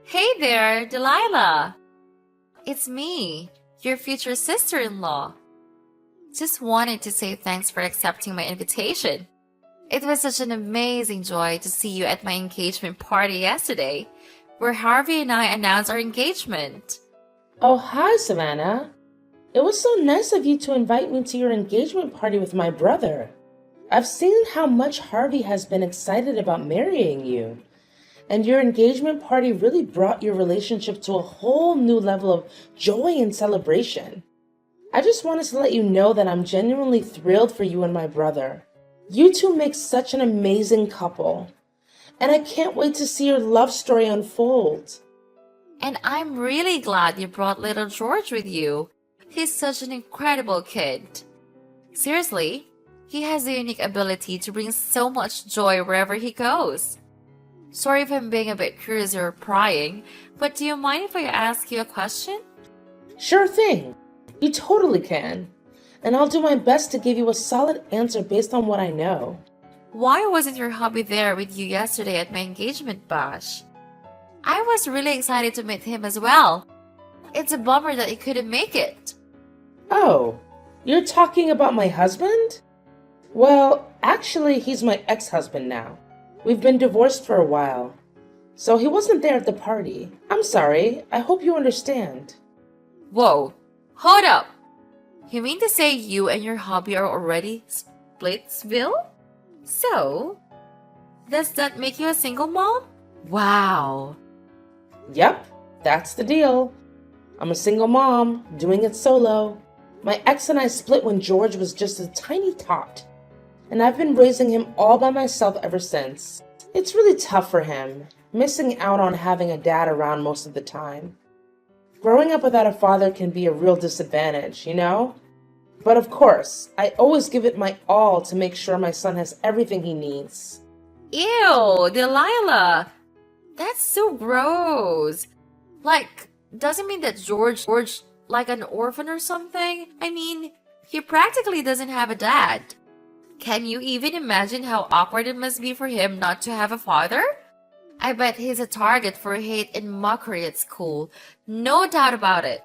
Hey there, Delilah. It's me, your future sister-in-law. Just wanted to say thanks for accepting my invitation. It was such an amazing joy to see you at my engagement party yesterday, where Harvey and I announced our engagement. Oh, hi, Savannah. It was so nice of you to invite me to your engagement party with my brother. I've seen how much Harvey has been excited about marrying you, and your engagement party really brought your relationship to a whole new level of joy and celebration. I just wanted to let you know that I'm genuinely thrilled for you and my brother. You two make such an amazing couple, and I can't wait to see your love story unfold. And I'm really glad you brought little George with you. He's such an incredible kid. Seriously, he has the unique ability to bring so much joy wherever he goes. Sorry if I'm being a bit curious or prying, but do you mind if I ask you a question? Sure thing. You totally can. And I'll do my best to give you a solid answer based on what I know. Why wasn't your hubby there with you yesterday at my engagement bash? I was really excited to meet him as well. It's a bummer that he couldn't make it. Oh, you're talking about my husband? Well, actually, he's my ex-husband now. We've been divorced for a while. So he wasn't there at the party. I'm sorry. I hope you understand. Whoa, hold up. You mean to say you and your hubby are already splitsville? So, does that make you a single mom? Wow. Yep, that's the deal. I'm a single mom, doing it solo. My ex and I split when George was just a tiny tot, and I've been raising him all by myself ever since. It's really tough for him, missing out on having a dad around most of the time. Growing up without a father can be a real disadvantage, you know? But of course, I always give it my all to make sure my son has everything he needs. Ew, Delilah. That's so gross. Like, doesn't mean that George like an orphan or something? I mean, he practically doesn't have a dad. Can you even imagine how awkward it must be for him not to have a father? I bet he's a target for hate and mockery at school. No doubt about it.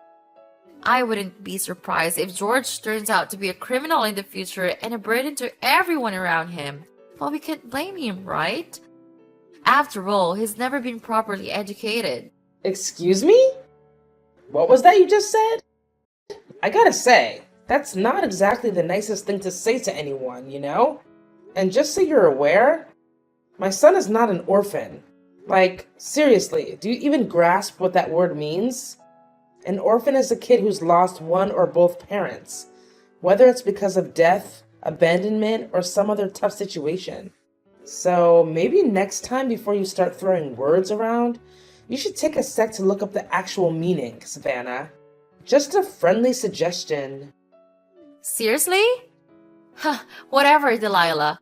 I wouldn't be surprised if George turns out to be a criminal in the future and a burden to everyone around him. But we can't blame him, right? After all, he's never been properly educated. Excuse me? What was that you just said? I gotta say, that's not exactly the nicest thing to say to anyone, you know? And just so you're aware, my son is not an orphan. Like, seriously, do you even grasp what that word means? An orphan is a kid who's lost one or both parents, whether it's because of death, abandonment, or some other tough situation. So maybe next time before you start throwing words around, you should take a sec to look up the actual meaning, Savannah. Just a friendly suggestion. Seriously? Huh, whatever, Delilah.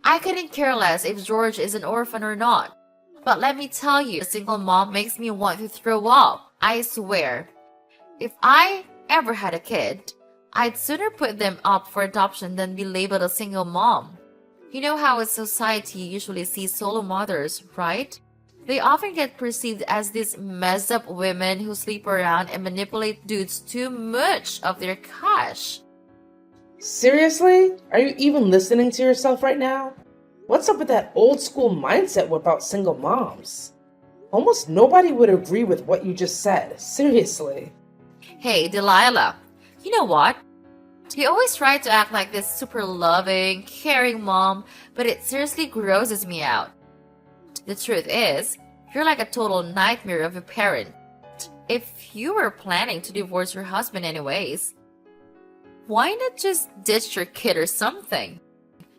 I couldn't care less if George is an orphan or not. But let me tell you, a single mom makes me want to throw up. I swear. If I ever had a kid, I'd sooner put them up for adoption than be labeled a single mom. You know how a society usually sees solo mothers, right? They often get perceived as these messed up women who sleep around and manipulate dudes too much of their cash. Seriously? Are you even listening to yourself right now? What's up with that old school mindset about single moms? Almost nobody would agree with what you just said. Seriously. Hey, Delilah, you know what? You always try to act like this super loving, caring mom, but it seriously grosses me out. The truth is, you're like a total nightmare of a parent. If you were planning to divorce your husband anyways, why not just ditch your kid or something?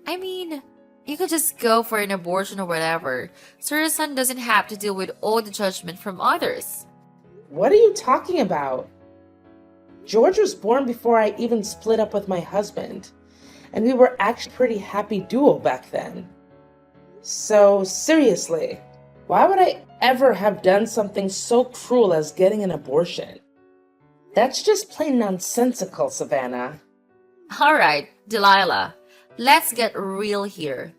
I mean, you could just go for an abortion or whatever, so your son doesn't have to deal with all the judgment from others. What are you talking about? George was born before I even split up with my husband, and we were actually a pretty happy duo back then. So, seriously, why would I ever have done something so cruel as getting an abortion? That's just plain nonsensical, Savannah. Alright, Delilah, let's get real here.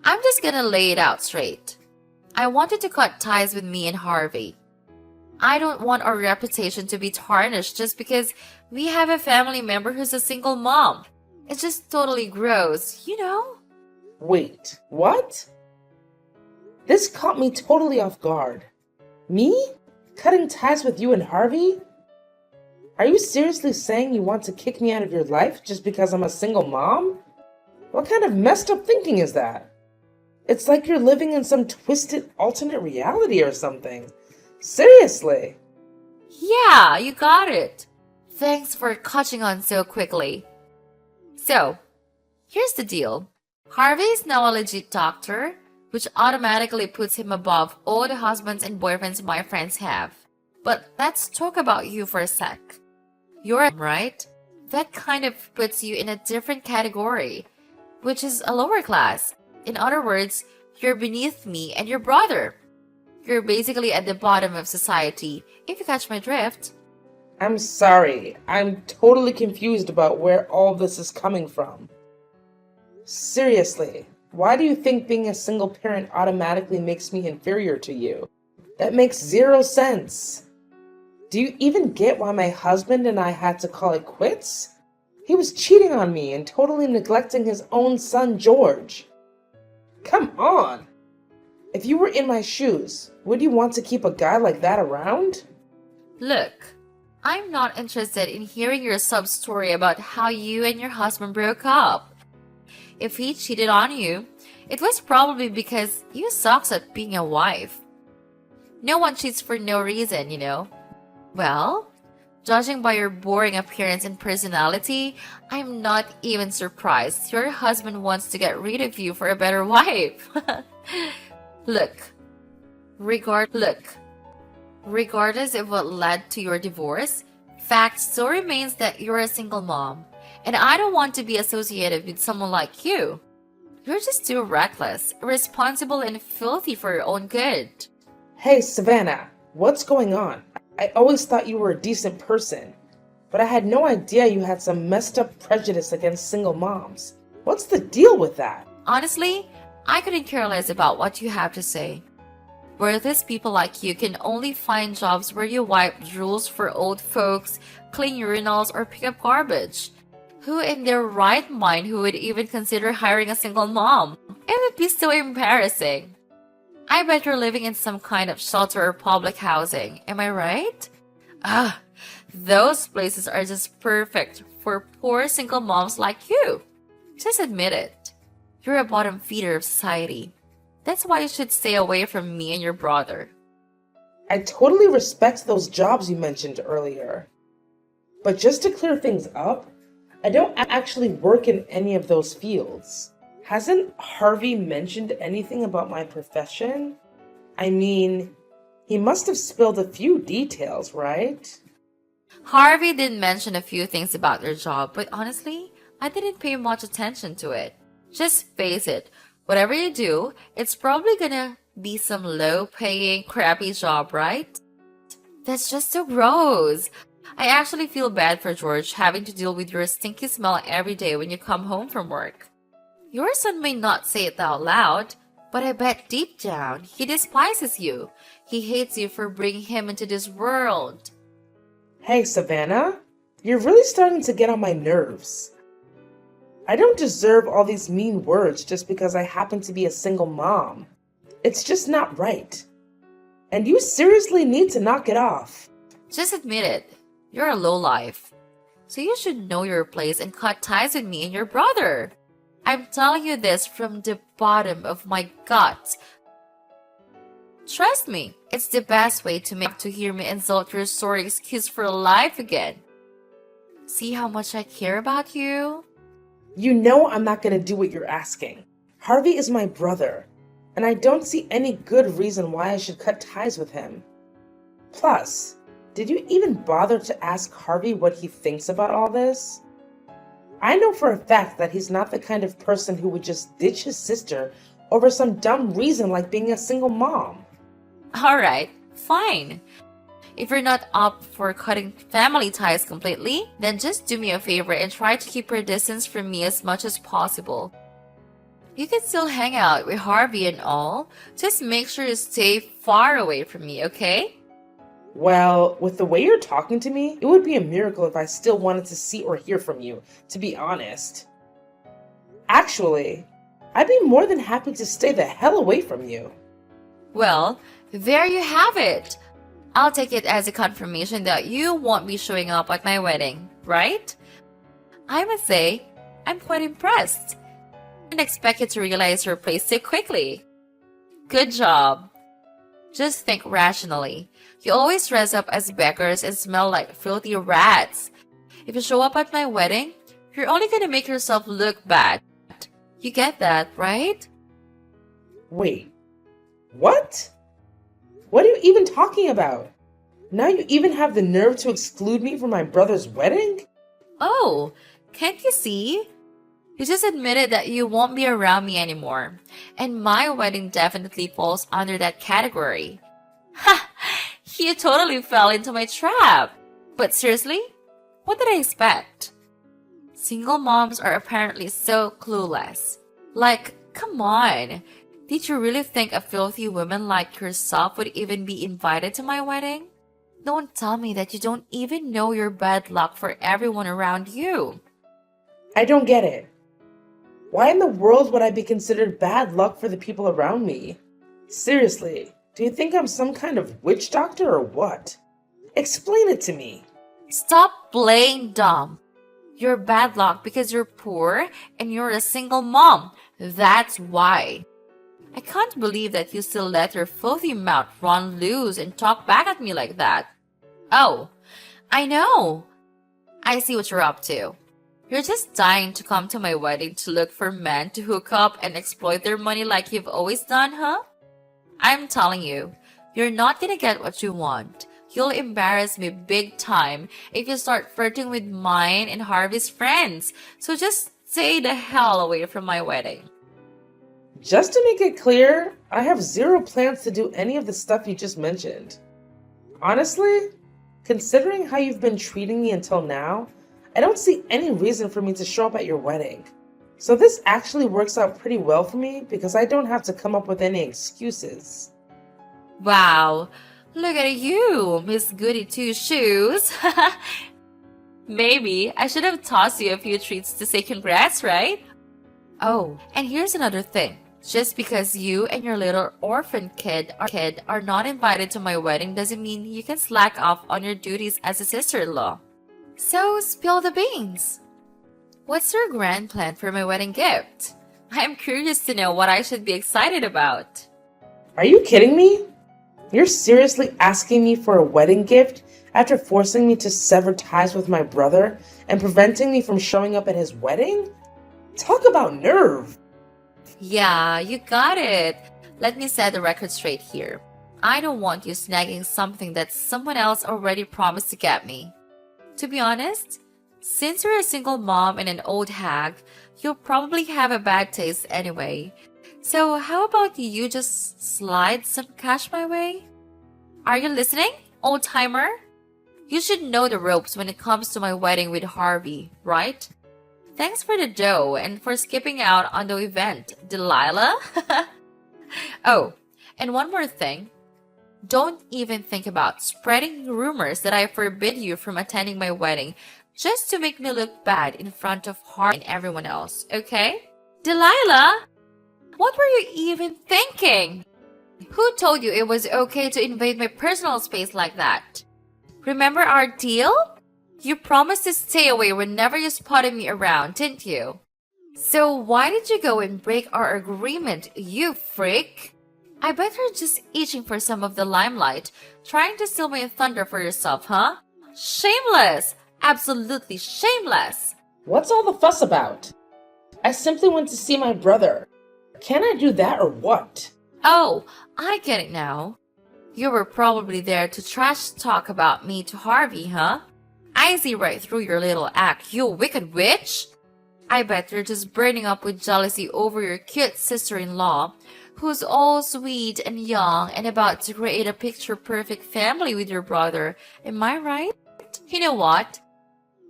I'm just gonna lay it out straight. I wanted to cut ties with me and Harvey. I don't want our reputation to be tarnished just because we have a family member who's a single mom. It's just totally gross, you know? Wait, what? This caught me totally off guard. Me? Cutting ties with you and Harvey? Are you seriously saying you want to kick me out of your life just because I'm a single mom? What kind of messed up thinking is that? It's like you're living in some twisted alternate reality or something. Seriously. Yeah, you got it. Thanks for catching on so quickly. So, here's the deal. Harvey is now a legit doctor, which automatically puts him above all the husbands and boyfriends my friends have. But let's talk about you for a sec. You're right. That kind of puts you in a different category, which is a lower class. In other words, you're beneath me and your brother. You're basically at the bottom of society, if you catch my drift. I'm sorry. I'm totally confused about where all this is coming from. Seriously, why do you think being a single parent automatically makes me inferior to you? That makes zero sense. Do you even get why my husband and I had to call it quits? He was cheating on me and totally neglecting his own son, George. Come on! If you were in my shoes, would you want to keep a guy like that around? Look, I'm not interested in hearing your sub-story about how you and your husband broke up. If he cheated on you, it was probably because you sucks at being a wife. No one cheats for no reason, you know. Well, judging by your boring appearance and personality, I'm not even surprised your husband wants to get rid of you for a better wife. Look, regardless of what led to your divorce, fact still remains that you're a single mom, and I don't want to be associated with someone like you. You're just too reckless, irresponsible, and filthy for your own good. Hey, Savannah, what's going on? I always thought you were a decent person, but I had no idea you had some messed up prejudice against single moms. What's the deal with that? Honestly, I couldn't care less about what you have to say. Worthless people like you can only find jobs where you wipe drools for old folks, clean urinals, or pick up garbage. Who in their right mind who would even consider hiring a single mom? It would be so embarrassing. I bet you're living in some kind of shelter or public housing, am I right? Those places are just perfect for poor single moms like you. Just admit it. You're a bottom feeder of society. That's why you should stay away from me and your brother. I totally respect those jobs you mentioned earlier. But just to clear things up, I don't actually work in any of those fields. Hasn't Harvey mentioned anything about my profession? I mean, he must have spilled a few details, right? Harvey did mention a few things about your job, but honestly, I didn't pay much attention to it. Just face it, whatever you do, it's probably gonna be some low-paying, crappy job, right? That's just so gross. I actually feel bad for George having to deal with your stinky smell every day when you come home from work. Your son may not say it out loud, but I bet deep down he despises you. He hates you for bringing him into this world. Hey, Savannah, you're really starting to get on my nerves. I don't deserve all these mean words just because I happen to be a single mom. It's just not right. And you seriously need to knock it off. Just admit it. You're a lowlife. So you should know your place and cut ties with me and your brother. I'm telling you this from the bottom of my gut. Trust me, it's the best way to hear me insult your sorry excuse for life again. See how much I care about you? You know I'm not going to do what you're asking. Harvey is my brother, and I don't see any good reason why I should cut ties with him. Plus, did you even bother to ask Harvey what he thinks about all this? I know for a fact that he's not the kind of person who would just ditch his sister over some dumb reason like being a single mom. Alright, fine. If you're not up for cutting family ties completely, then just do me a favor and try to keep your distance from me as much as possible. You can still hang out with Harvey and all, just make sure you stay far away from me, okay? Well, with the way you're talking to me, it would be a miracle if I still wanted to see or hear from you, to be honest. Actually, I'd be more than happy to stay the hell away from you. Well, there you have it. I'll take it as a confirmation that you won't be showing up at my wedding, right? I must say, I'm quite impressed. I didn't expect you to realize your place so quickly. Good job. Just think rationally. You always dress up as beggars and smell like filthy rats. If you show up at my wedding, you're only gonna make yourself look bad. You get that, right? Wait, what? What are you even talking about? Now you even have the nerve to exclude me from my brother's wedding? Oh, can't you see? You just admitted that you won't be around me anymore. And my wedding definitely falls under that category. Ha! You totally fell into my trap. But seriously, what did I expect? Single moms are apparently so clueless. Like, come on. Did you really think a filthy woman like yourself would even be invited to my wedding? Don't tell me that you don't even know your bad luck for everyone around you. I don't get it. Why in the world would I be considered bad luck for the people around me? Seriously, do you think I'm some kind of witch doctor or what? Explain it to me. Stop playing dumb. You're bad luck because you're poor and you're a single mom. That's why. I can't believe that you still let your filthy mouth run loose and talk back at me like that. Oh, I know. I see what you're up to. You're just dying to come to my wedding to look for men to hook up and exploit their money like you've always done, huh? I'm telling you, you're not gonna get what you want. You'll embarrass me big time if you start flirting with mine and Harvey's friends. So just stay the hell away from my wedding. Just to make it clear, I have zero plans to do any of the stuff you just mentioned. Honestly, considering how you've been treating me until now, I don't see any reason for me to show up at your wedding. So this actually works out pretty well for me because I don't have to come up with any excuses. Wow, look at you, Miss Goody Two Shoes. Maybe I should have tossed you a few treats to say congrats, right? Oh, and here's another thing. Just because you and your little orphan kid are not invited to my wedding doesn't mean you can slack off on your duties as a sister-in-law. So, spill the beans. What's your grand plan for my wedding gift? I'm curious to know what I should be excited about. Are you kidding me? You're seriously asking me for a wedding gift after forcing me to sever ties with my brother and preventing me from showing up at his wedding? Talk about nerve! Yeah, you got it. Let me set the record straight here. I don't want you snagging something that someone else already promised to get me. To be honest, since you're a single mom and an old hag, you'll probably have a bad taste anyway. So how about you just slide some cash my way? Are you listening, old timer? You should know the ropes when it comes to my wedding with Harvey, right? Thanks for the dough and for skipping out on the event, Delilah. Oh, and one more thing. Don't even think about spreading rumors that I forbid you from attending my wedding just to make me look bad in front of Harvey and everyone else, okay? Delilah, what were you even thinking? Who told you it was okay to invade my personal space like that? Remember our deal? You promised to stay away whenever you spotted me around, didn't you? So why did you go and break our agreement, you freak? I bet you're just itching for some of the limelight, trying to steal my thunder for yourself, huh? Shameless! Absolutely shameless! What's all the fuss about? I simply went to see my brother. Can I do that or what? Oh, I get it now. You were probably there to trash talk about me to Harvey, huh? I see right through your little act, you wicked witch! I bet you're just burning up with jealousy over your cute sister-in-law, who's all sweet and young and about to create a picture-perfect family with your brother. Am I right? You know what?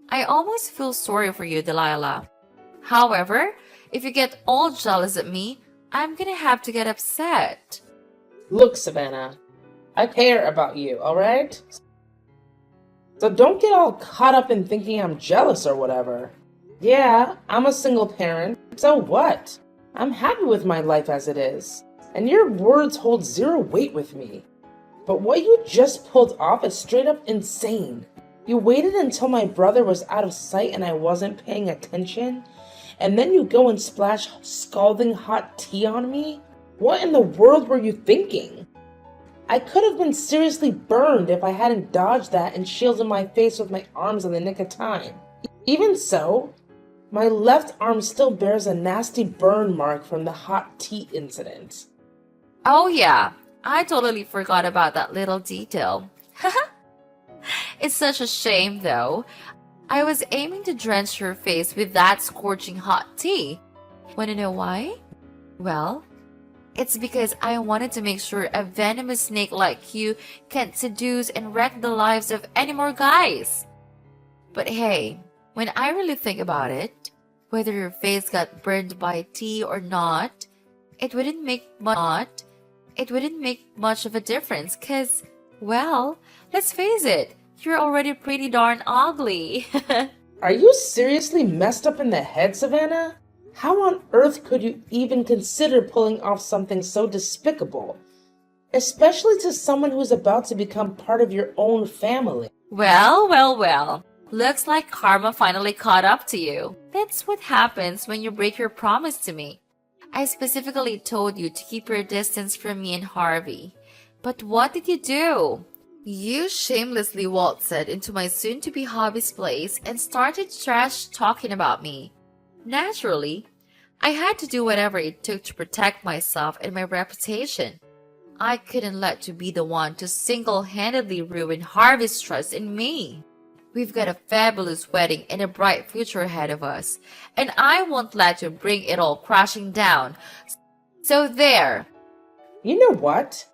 I almost feel sorry for you, Delilah. However, if you get all jealous at me, I'm gonna have to get upset. Look, Savannah, I care about you, alright? So don't get all caught up in thinking I'm jealous or whatever. Yeah, I'm a single parent, so what? I'm happy with my life as it is, and your words hold zero weight with me. But what you just pulled off is straight up insane. You waited until my brother was out of sight and I wasn't paying attention, and then you go and splash scalding hot tea on me? What in the world were you thinking? I could have been seriously burned if I hadn't dodged that and shielded my face with my arms in the nick of time. Even so, my left arm still bears a nasty burn mark from the hot tea incident. Oh yeah, I totally forgot about that little detail. It's such a shame though. I was aiming to drench your face with that scorching hot tea. Wanna know why? Well, it's because I wanted to make sure a venomous snake like you can't seduce and wreck the lives of any more guys. But hey, when I really think about it, whether your face got burned by tea or not, it wouldn't make much of a difference cause, well, let's face it, you're already pretty darn ugly. Are you seriously messed up in the head, Savannah? How on earth could you even consider pulling off something so despicable? Especially to someone who's about to become part of your own family. Well. Looks like karma finally caught up to you. That's what happens when you break your promise to me. I specifically told you to keep your distance from me and Harvey. But what did you do? You shamelessly waltzed into my soon-to-be hobby's place and started trash talking about me. Naturally, I had to do whatever it took to protect myself and my reputation. I couldn't let you be the one to single-handedly ruin Harvey's trust in me. We've got a fabulous wedding and a bright future ahead of us, and I won't let you bring it all crashing down. So there. You know what?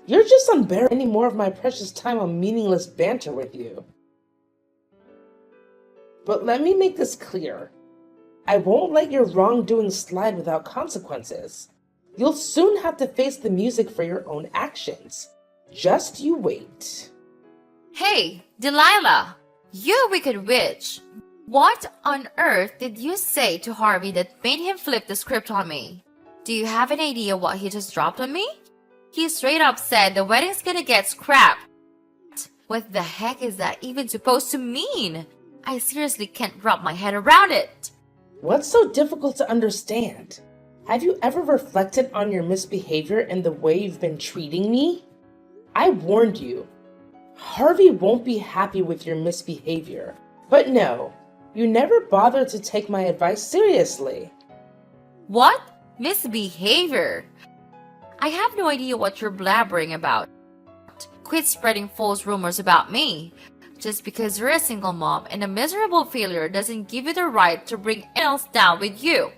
You're just unbearable any more of my precious time on meaningless banter with you. But let me make this clear. I won't let your wrongdoing slide without consequences. You'll soon have to face the music for your own actions. Just you wait. Hey, Delilah! You wicked witch! What on earth did you say to Harvey that made him flip the script on me? Do you have an idea what he just dropped on me? He straight up said the wedding's gonna get scrapped. What the heck is that even supposed to mean? I seriously can't wrap my head around it. What's so difficult to understand? Have you ever reflected on your misbehavior and the way you've been treating me? I warned you. Harvey won't be happy with your misbehavior. But no, you never bothered to take my advice seriously. What? Misbehavior? I have no idea what you're blabbering about. Quit spreading false rumors about me. Just because you're a single mom and a miserable failure doesn't give you the right to bring else down with you.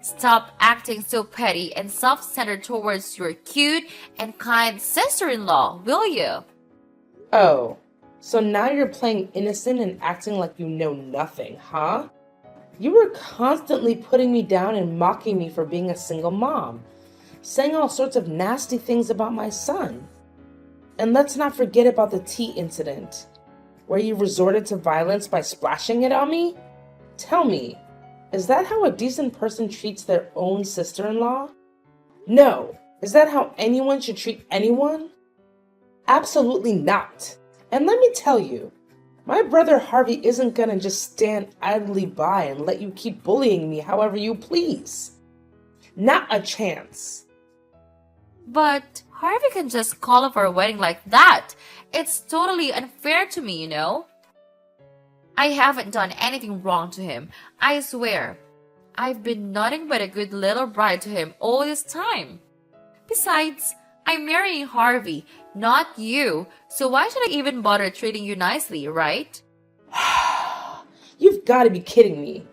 Stop acting so petty and self-centered towards your cute and kind sister-in-law, will you? Oh, so now you're playing innocent and acting like you know nothing, huh? You were constantly putting me down and mocking me for being a single mom, saying all sorts of nasty things about my son. And let's not forget about the tea incident, where you resorted to violence by splashing it on me? Tell me, is that how a decent person treats their own sister-in-law? No. Is that how anyone should treat anyone? Absolutely not. And let me tell you, my brother Harvey isn't gonna just stand idly by and let you keep bullying me however you please. Not a chance. But Harvey can just call off our wedding like that. It's totally unfair to me, you know? I haven't done anything wrong to him. I swear. I've been nothing but a good little bride to him all this time. Besides, I'm marrying Harvey, not you. So why should I even bother treating you nicely, right? You've got to be kidding me.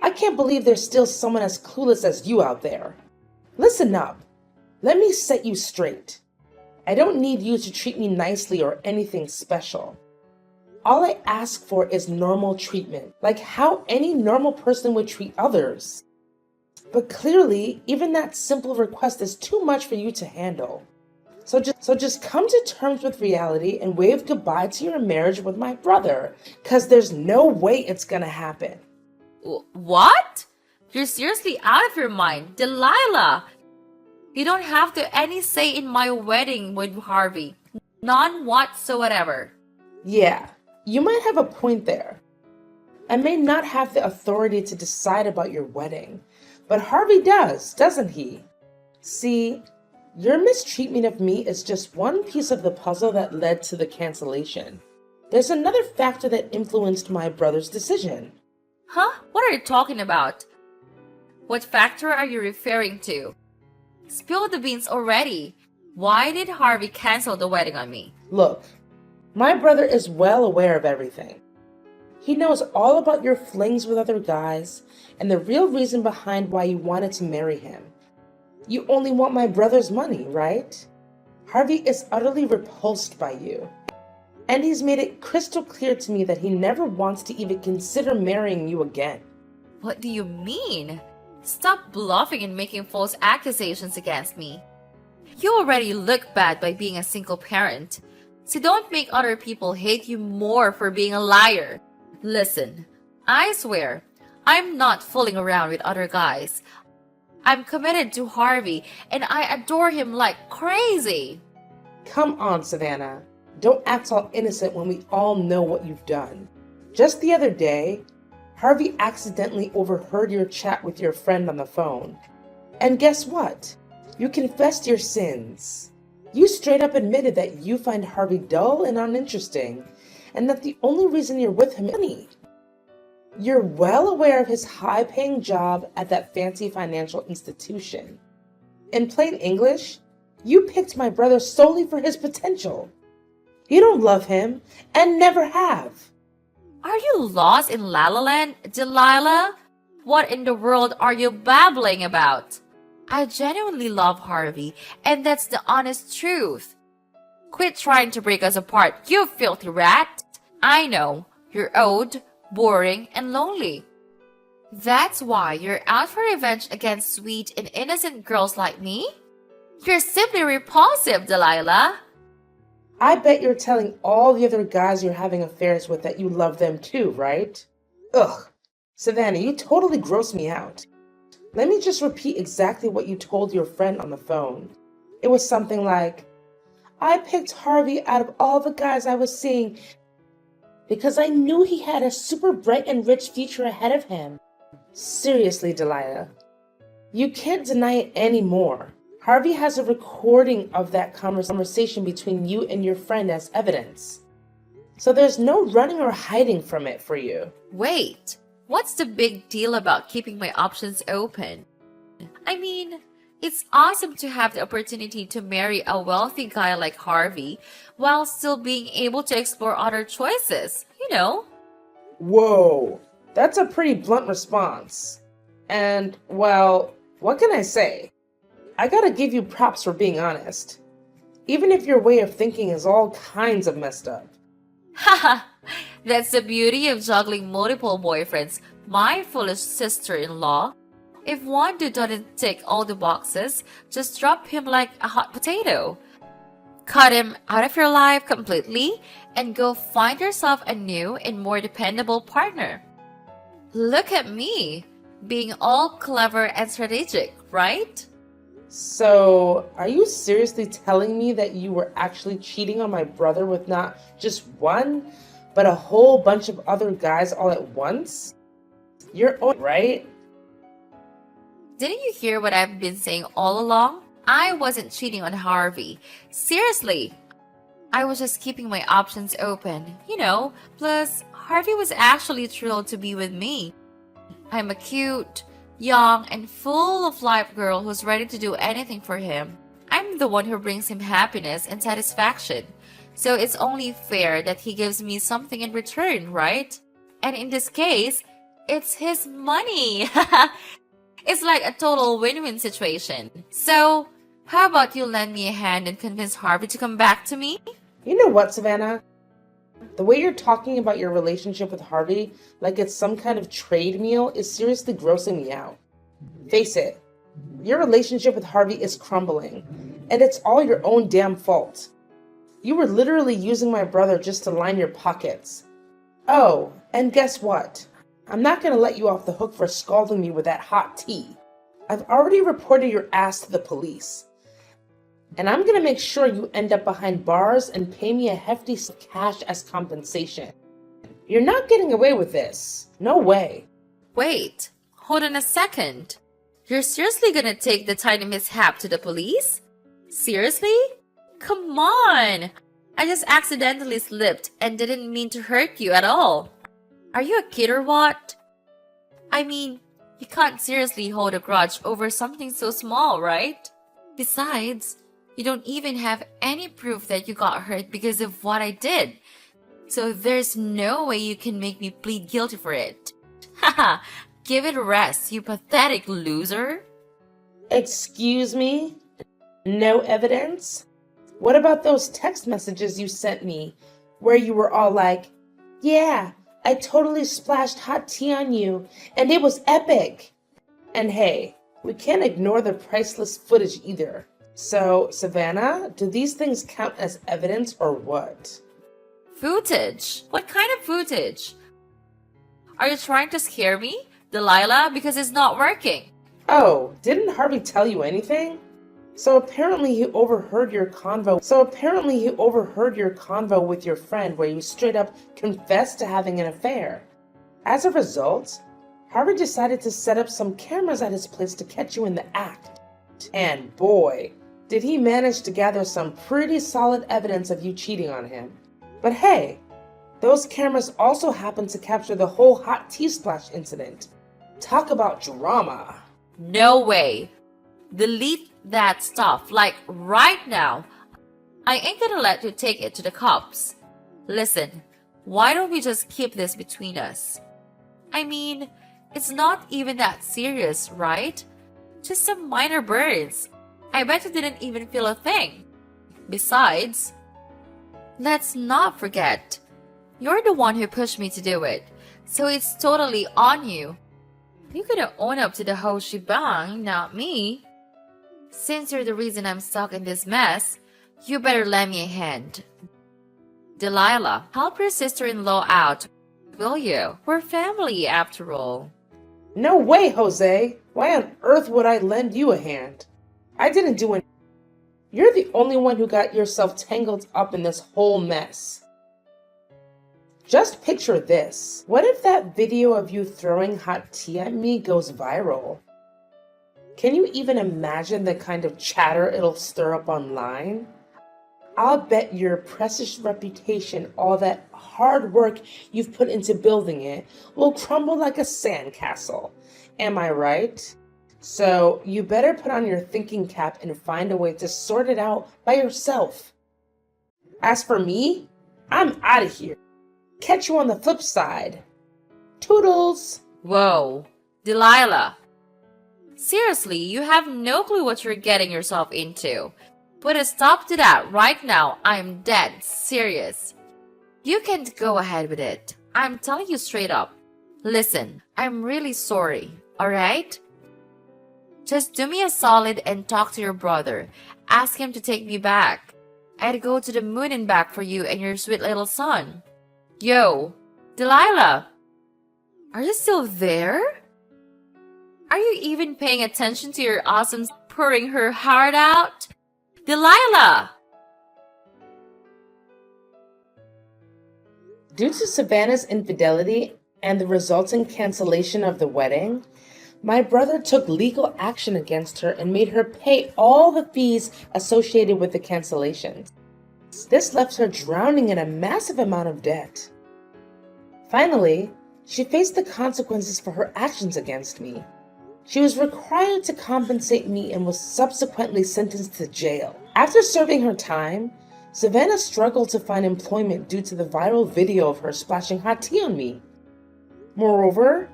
I can't believe there's still someone as clueless as you out there. Listen up. Let me set you straight. I don't need you to treat me nicely or anything special. All I ask for is normal treatment, like how any normal person would treat others. But clearly, even that simple request is too much for you to handle. So just come to terms with reality and wave goodbye to your marriage with my brother, cause there's no way it's gonna happen. What? You're seriously out of your mind, Delilah. You don't have to any say in my wedding with Harvey. None whatsoever. Yeah, you might have a point there. I may not have the authority to decide about your wedding, but Harvey does, doesn't he? See, your mistreatment of me is just one piece of the puzzle that led to the cancellation. There's another factor that influenced my brother's decision. Huh? What are you talking about? What factor are you referring to? Spill the beans already. Why did Harvey cancel the wedding on me? Look, my brother is well aware of everything. He knows all about your flings with other guys and the real reason behind why you wanted to marry him. You only want my brother's money, right? Harvey is utterly repulsed by you. And he's made it crystal clear to me that he never wants to even consider marrying you again. What do you mean? Stop bluffing and making false accusations against me. You already look bad by being a single parent, so don't make other people hate you more for being a liar. Listen, I swear, I'm not fooling around with other guys. I'm committed to Harvey, and I adore him like crazy. Come on, Savannah. Don't act all innocent when we all know what you've done. Just the other day, Harvey accidentally overheard your chat with your friend on the phone. And guess what? You confessed your sins. You straight up admitted that you find Harvey dull and uninteresting, and that the only reason you're with him is money. You're well aware of his high-paying job at that fancy financial institution. In plain English, you picked my brother solely for his potential. You don't love him, and never have. Are you lost in La La Land, Delilah? What in the world are you babbling about? I genuinely love Harvey, and that's the honest truth. Quit trying to break us apart, you filthy rat. I know, you're old, boring, and lonely. That's why you're out for revenge against sweet and innocent girls like me? You're simply repulsive, Delilah. I bet you're telling all the other guys you're having affairs with that you love them too, right? Ugh, Savannah, you totally gross me out. Let me just repeat exactly what you told your friend on the phone. It was something like, I picked Harvey out of all the guys I was seeing because I knew he had a super bright and rich future ahead of him. Seriously, Delilah, you can't deny it anymore. Harvey has a recording of that conversation between you and your friend as evidence. So there's no running or hiding from it for you. Wait, what's the big deal about keeping my options open? I mean, it's awesome to have the opportunity to marry a wealthy guy like Harvey while still being able to explore other choices, you know? Whoa, that's a pretty blunt response. And, well, what can I say? I gotta give you props for being honest. Even if your way of thinking is all kinds of messed up. Haha, that's the beauty of juggling multiple boyfriends, my foolish sister-in-law. If one dude doesn't tick all the boxes, just drop him like a hot potato. Cut him out of your life completely and go find yourself a new and more dependable partner. Look at me, being all clever and strategic, right? So, are you seriously telling me that you were actually cheating on my brother with not just one, but a whole bunch of other guys all at once? You're right? Didn't you hear what I've been saying all along? I wasn't cheating on Harvey. Seriously. I was just keeping my options open, you know. Plus, Harvey was actually thrilled to be with me. I'm a cute, young, and full of life girl who's ready to do anything for him. I'm the one who brings him happiness and satisfaction. So it's only fair that he gives me something in return, right? And in this case, it's his money. It's like a total win-win situation. So, how about you lend me a hand and convince Harvey to come back to me? You know what, Savannah? The way you're talking about your relationship with Harvey like it's some kind of trade meal is seriously grossing me out. Face it, your relationship with Harvey is crumbling, and it's all your own damn fault. You were literally using my brother just to line your pockets. Oh, and guess what? I'm not gonna let you off the hook for scalding me with that hot tea. I've already reported your ass to the police. And I'm gonna make sure you end up behind bars and pay me a hefty sum of cash as compensation. You're not getting away with this. No way. Wait, hold on a second. You're seriously gonna take the tiny mishap to the police? Seriously? Come on! I just accidentally slipped and didn't mean to hurt you at all. Are you a kid or what? I mean, you can't seriously hold a grudge over something so small, right? Besides, you don't even have any proof that you got hurt because of what I did. So there's no way you can make me plead guilty for it. Haha, give it a rest, you pathetic loser. Excuse me? No evidence? What about those text messages you sent me where you were all like, yeah, I totally splashed hot tea on you and it was epic. And hey, we can't ignore the priceless footage either. So, Savannah, do these things count as evidence or what? Footage? What kind of footage? Are you trying to scare me, Delilah, because it's not working? Oh, didn't Harvey tell you anything? So apparently he overheard your convo with your friend where you straight up confessed to having an affair. As a result, Harvey decided to set up some cameras at his place to catch you in the act. And boy, did he manage to gather some pretty solid evidence of you cheating on him. But hey, those cameras also happened to capture the whole hot tea splash incident. Talk about drama. No way. Delete that stuff, like right now. I ain't gonna let you take it to the cops. Listen, why don't we just keep this between us? I mean, it's not even that serious, right? Just some minor burns. I bet you didn't even feel a thing. Besides, let's not forget, you're the one who pushed me to do it, so it's totally on you. You could own up to the whole shebang, not me. Since you're the reason I'm stuck in this mess, you better lend me a hand. Delilah, help your sister-in-law out, will you? We're family, after all. No way, Jose. Why on earth would I lend you a hand? I didn't do anything. You're the only one who got yourself tangled up in this whole mess. Just picture this. What if that video of you throwing hot tea at me goes viral? Can you even imagine the kind of chatter it'll stir up online? I'll bet your precious reputation, all that hard work you've put into building it, will crumble like a sandcastle. Am I right? So you better put on your thinking cap and find a way to sort it out by yourself. As for me, I'm out of here. Catch you on the flip side. Toodles! Whoa, Delilah. Seriously, you have no clue what you're getting yourself into. Put a stop to that right now. I'm dead serious. You can't go ahead with it. I'm telling you straight up. Listen, I'm really sorry, alright? Just do me a solid and talk to your brother. Ask him to take me back. I'd go to the moon and back for you and your sweet little son. Yo, Delilah! Are you still there? Are you even paying attention to your awesome purring her heart out? Delilah! Due to Savannah's infidelity and the resulting cancellation of the wedding, my brother took legal action against her and made her pay all the fees associated with the cancellations. This left her drowning in a massive amount of debt. Finally, she faced the consequences for her actions against me. She was required to compensate me and was subsequently sentenced to jail. After serving her time, Savannah struggled to find employment due to the viral video of her splashing hot tea on me. Moreover,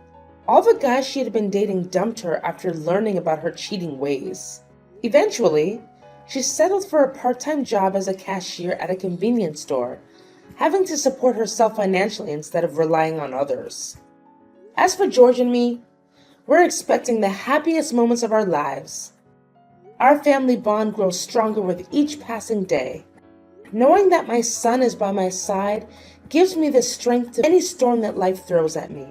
all the guys she had been dating dumped her after learning about her cheating ways. Eventually, she settled for a part-time job as a cashier at a convenience store, having to support herself financially instead of relying on others. As for George and me, we're expecting the happiest moments of our lives. Our family bond grows stronger with each passing day. Knowing that my son is by my side gives me the strength to any storm that life throws at me.